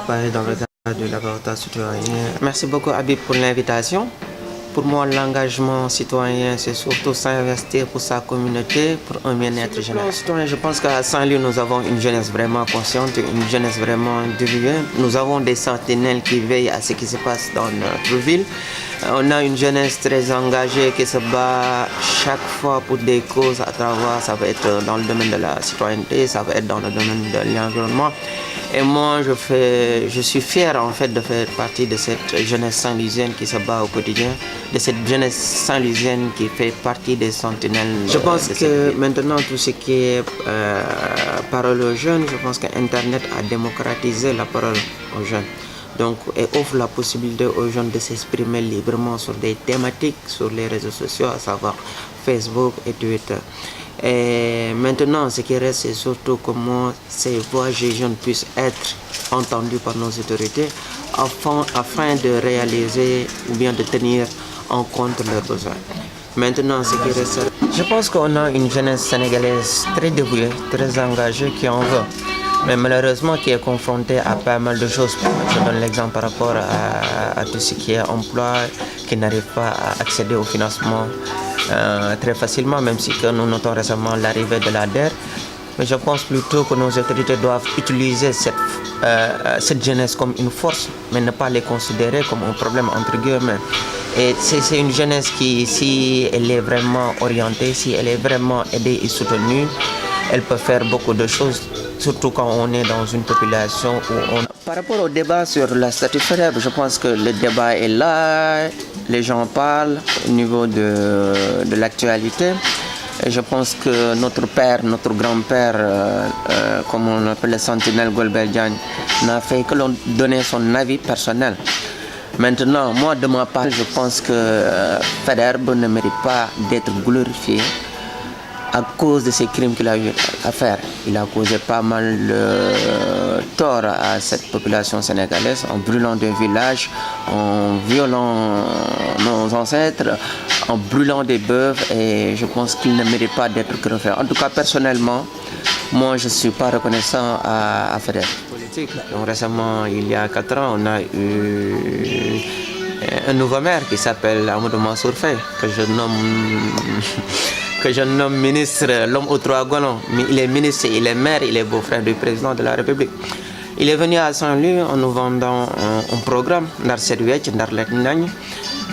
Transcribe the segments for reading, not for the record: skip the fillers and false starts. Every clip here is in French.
travaille dans le cadre du laboratoire citoyen. Merci beaucoup Habib pour l'invitation. Pour moi, l'engagement citoyen, c'est surtout s'investir pour sa communauté, pour un bien-être général. Je pense qu'à Saint-Louis, nous avons une jeunesse vraiment consciente, une jeunesse vraiment dévouée. Nous avons des sentinelles qui veillent à ce qui se passe dans notre ville. On a une jeunesse très engagée qui se bat chaque fois pour des causes à travers, ça va être dans le domaine de la citoyenneté, ça va être dans le domaine de l'environnement. Et moi, je suis fier en fait de faire partie de cette jeunesse saint-louisienne qui se bat au quotidien, de cette jeunesse saint-louisienne qui fait partie des sentinelles. Je pense que maintenant tout ce qui est parole aux jeunes, je pense qu'Internet a démocratisé la parole aux jeunes. Donc, et offre la possibilité aux jeunes de s'exprimer librement sur des thématiques sur les réseaux sociaux, à savoir Facebook et Twitter. Et maintenant, ce qui reste, c'est surtout comment ces voix des jeunes puissent être entendues par nos autorités afin de réaliser ou bien de tenir en compte leurs besoins. Maintenant, ce qui reste, je pense qu'on a une jeunesse sénégalaise très dévouée, très engagée, qui en veut. Mais malheureusement qui est confronté à pas mal de choses. Je donne l'exemple par rapport à tout ce qui est emploi, qui n'arrive pas à accéder au financement très facilement, même si que nous notons récemment l'arrivée de la DER. Mais je pense plutôt que nos autorités doivent utiliser cette jeunesse comme une force, mais ne pas les considérer comme un problème entre guillemets. Et c'est une jeunesse qui, si elle est vraiment orientée, si elle est vraiment aidée et soutenue, elle peut faire beaucoup de choses, surtout quand on est dans une population où on... Par rapport au débat sur la statut Faidherbe, je pense que le débat est là, les gens parlent au niveau de l'actualité. Et je pense que notre père, notre grand-père, comme on appelle le sentinelle Golbert Diagne, n'a fait que donner son avis personnel. Maintenant, moi de ma part, je pense que Faidherbe ne mérite pas d'être glorifié à cause de ces crimes qu'il a eu à faire. Il a causé pas mal de tort à cette population sénégalaise en brûlant des villages, en violant nos ancêtres, en brûlant des bœufs, et je pense qu'il ne mérite pas d'être glorifié. En tout cas, personnellement, moi je ne suis pas reconnaissant à Faidherbe. Donc, récemment, il y a 4 ans, on a eu un nouveau maire qui s'appelle Amadou Mansour Faye, que je nomme ministre, l'homme aux 3 galons. Mais il est ministre, il est maire, il est beau-frère du président de la République. Il est venu à Saint-Louis en nous vendant un programme, Ndar Sedwech, Ndar Letnagne.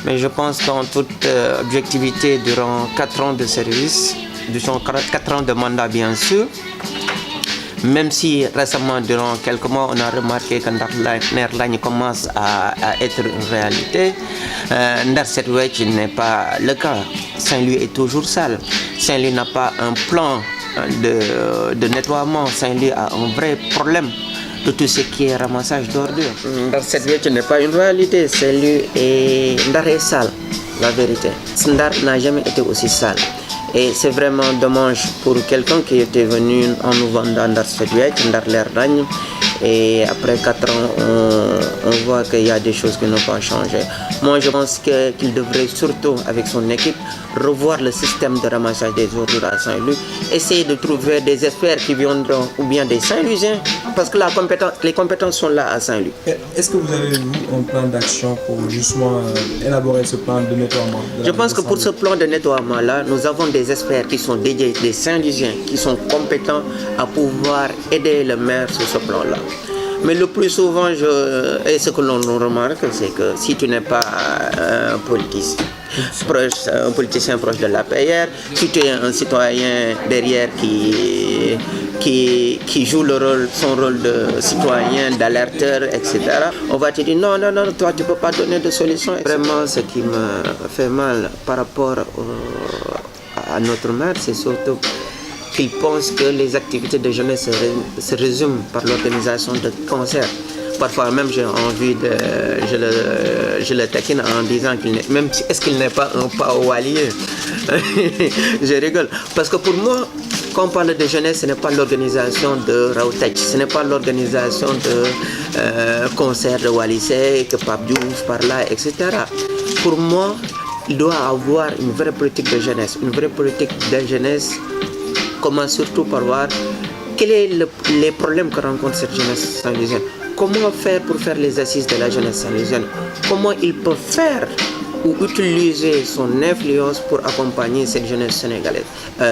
Mais je pense qu'en toute objectivité, durant 4 ans de service, durant 4 ans de mandat bien sûr, même si récemment, durant quelques mois, on a remarqué que Ndar Letnagne commence à être une réalité, Ndar Sedwech n'est pas le cas. Saint-Louis est toujours sale. Saint-Louis n'a pas un plan de nettoiement. Saint-Louis a un vrai problème de tout ce qui est ramassage d'ordures. Ndar Sedwech n'est pas une réalité. Saint-Louis est sale, la vérité. Ndar n'a jamais été aussi sale. Et c'est vraiment dommage pour quelqu'un qui était venu en nous vendant Ndar Sedwech, Ndar Letnagne. Et après 4 ans, on voit qu'il y a des choses qui n'ont pas changé. Moi, je pense qu'il devrait surtout, avec son équipe, revoir le système de ramassage des ordures à Saint-Louis, essayer de trouver des experts qui viendront, ou bien des Saint-Louisiens, parce que les compétences sont là à Saint-Louis. Est-ce que vous avez un plan d'action pour justement élaborer ce plan de nettoiement? Je pense que pour ce plan de nettoiement-là, nous avons des experts qui sont dédiés, des Saint-Louisiens, qui sont compétents à pouvoir aider le maire sur ce plan-là. Mais le plus souvent, et ce que l'on remarque, c'est que si tu n'es pas un politicien proche de l'APR, si tu es un citoyen derrière qui joue son rôle de citoyen, d'alerteur, etc., on va te dire non, toi tu ne peux pas donner de solution. Vraiment, ce qui me fait mal par rapport à notre maire, c'est surtout qu'il pense que les activités de jeunesse se résument par l'organisation de concerts. Parfois même j'ai envie de... Je le taquine en disant est-ce qu'il n'est pas un Paoualier. Je rigole. Parce que pour moi, quand on parle de jeunesse, ce n'est pas l'organisation de Raoutech, ce n'est pas l'organisation de concerts de Wallisey, que Pape Diouf par là, etc. Pour moi, il doit avoir une vraie politique de jeunesse. Une vraie politique de jeunesse commence surtout par voir quels sont les problèmes que rencontre cette jeunesse saint-louisienne? Comment faire pour faire les assises de la jeunesse saint-louisienne? Comment il peut faire ou utiliser son influence pour accompagner cette jeunesse sénégalaise,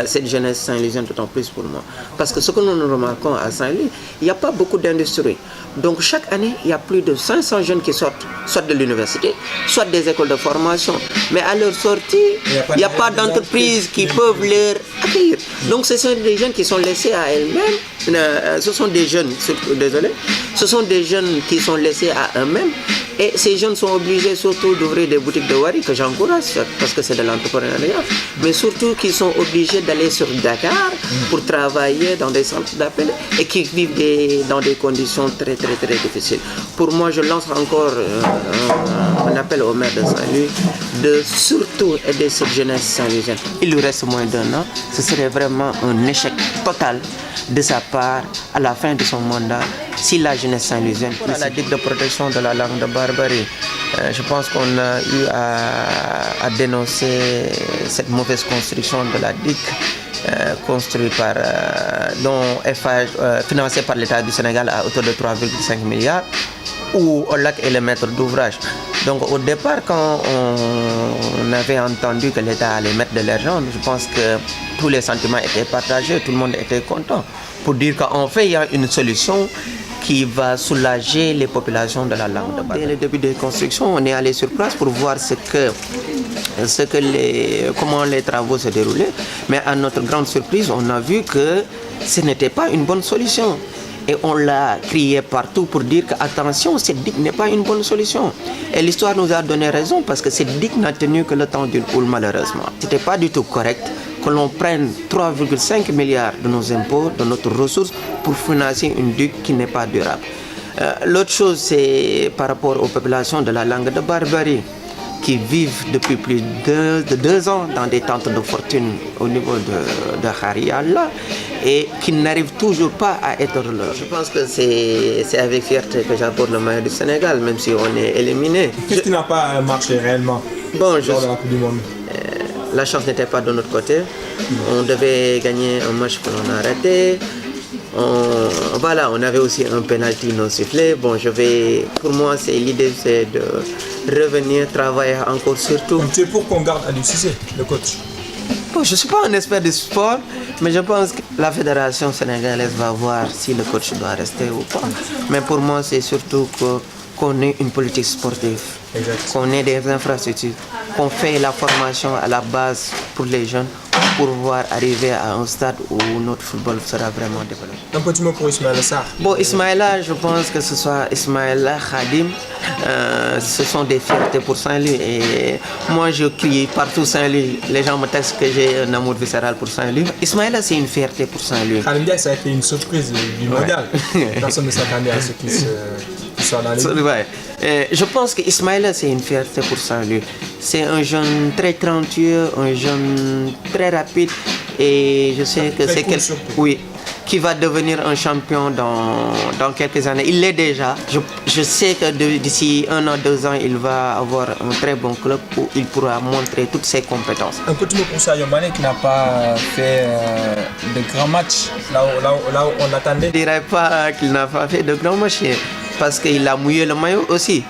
cette jeunesse saint-louisienne d'autant plus pour moi. Parce que ce que nous remarquons à Saint-Louis, il n'y a pas beaucoup d'industries. Donc chaque année, il y a plus de 500 jeunes qui sortent, soit de l'université, soit des écoles de formation. Mais à leur sortie, il n'y a pas d'entreprises qui peuvent leur accueillir. Donc ce sont des jeunes qui sont laissés à elles-mêmes. Ce sont des jeunes, désolé, ce sont des jeunes qui sont laissés à eux-mêmes. Et ces jeunes sont obligés surtout d'ouvrir des boutiques de wari, que j'encourage parce que c'est de l'entrepreneuriat, mais surtout qu'ils sont obligés d'aller sur Dakar pour travailler dans des centres d'appel et qui vivent dans des conditions très difficiles. Pour moi, je lance encore un appel au maire de Saint-Louis de surtout aider cette jeunesse saint-louisienne. Il lui reste moins d'un an, ce serait vraiment un échec total de sa part à la fin de son mandat si la jeunesse saint-louisienne. Pour la digue de protection de la langue de Barbarie, je pense qu'on a eu à dénoncer cette mauvaise construction de la digue construite par, financée par l'État du Sénégal à hauteur de 3,5 milliards, où Olac est le maître d'ouvrage. Donc au départ, quand on avait entendu que l'État allait mettre de l'argent, je pense que tous les sentiments étaient partagés, tout le monde était content. Pour dire qu'en fait, il y a une solution qui va soulager les populations de la langue de Barbarie. Dès le début des constructions, on est allé sur place pour voir comment les travaux se déroulaient. Mais à notre grande surprise, on a vu que ce n'était pas une bonne solution. Et on l'a crié partout pour dire que attention, cette digue n'est pas une bonne solution. Et l'histoire nous a donné raison parce que cette digue n'a tenu que le temps d'une houle malheureusement. Ce n'était pas du tout correct que l'on prenne 3,5 milliards de nos impôts, de notre ressource, pour financer une digue qui n'est pas durable. L'autre chose, c'est par rapport aux populations de la langue de Barbarie qui vivent depuis plus de 2 ans dans des tentes de fortune au niveau de Khariala et qui n'arrivent toujours pas à être relogés. Je pense que c'est avec fierté que j'apporte le maillot du Sénégal, même si on est éliminé. Qu'est-ce qui n'a pas marché réellement lors de la Coupe du Monde? La chance n'était pas de notre côté. On devait gagner un match que l'on a raté. On avait aussi un penalty non sifflé. Pour moi, l'idée, c'est de revenir travailler encore surtout. Donc tu es pour qu'on garde Aliou Cissé, le coach? Bon, je ne suis pas un expert du sport, mais je pense que la fédération sénégalaise va voir si le coach doit rester ou pas. Mais pour moi, c'est surtout qu'on ait une politique sportive, qu'on ait des infrastructures, qu'on fait la formation à la base pour les jeunes pour pouvoir arriver à un stade où notre football sera vraiment développé. Un petit mot pour Ismaïla Sarr. Bon, Ismaïla, je pense que ce soit Ismaïla, Khadim, ce sont des fiertés pour Saint-Louis. Et moi, je crie partout Saint-Louis. Les gens me disent que j'ai un amour viscéral pour Saint-Louis. Ismaïla, c'est une fierté pour Saint-Louis. Khadim Diack, ça a été une surprise du mondial. Personne ne s'attendait à ce qu'il soit dans les... Ouais. Je pense qu'Ismaïla, c'est une fierté pour Saint-Louis. C'est un jeune très talentueux, un jeune très rapide. Et je sais que c'est qui va devenir un champion dans quelques années. Il l'est déjà. Je sais que d'ici 1 an, 2 ans, il va avoir un très bon club où il pourra montrer toutes ses compétences. Un petit mot pour Sadio Mané qui n'a pas fait de grands matchs là où on l'attendait. Je ne dirais pas qu'il n'a pas fait de grands matchs parce qu'il a mouillé le maillot aussi.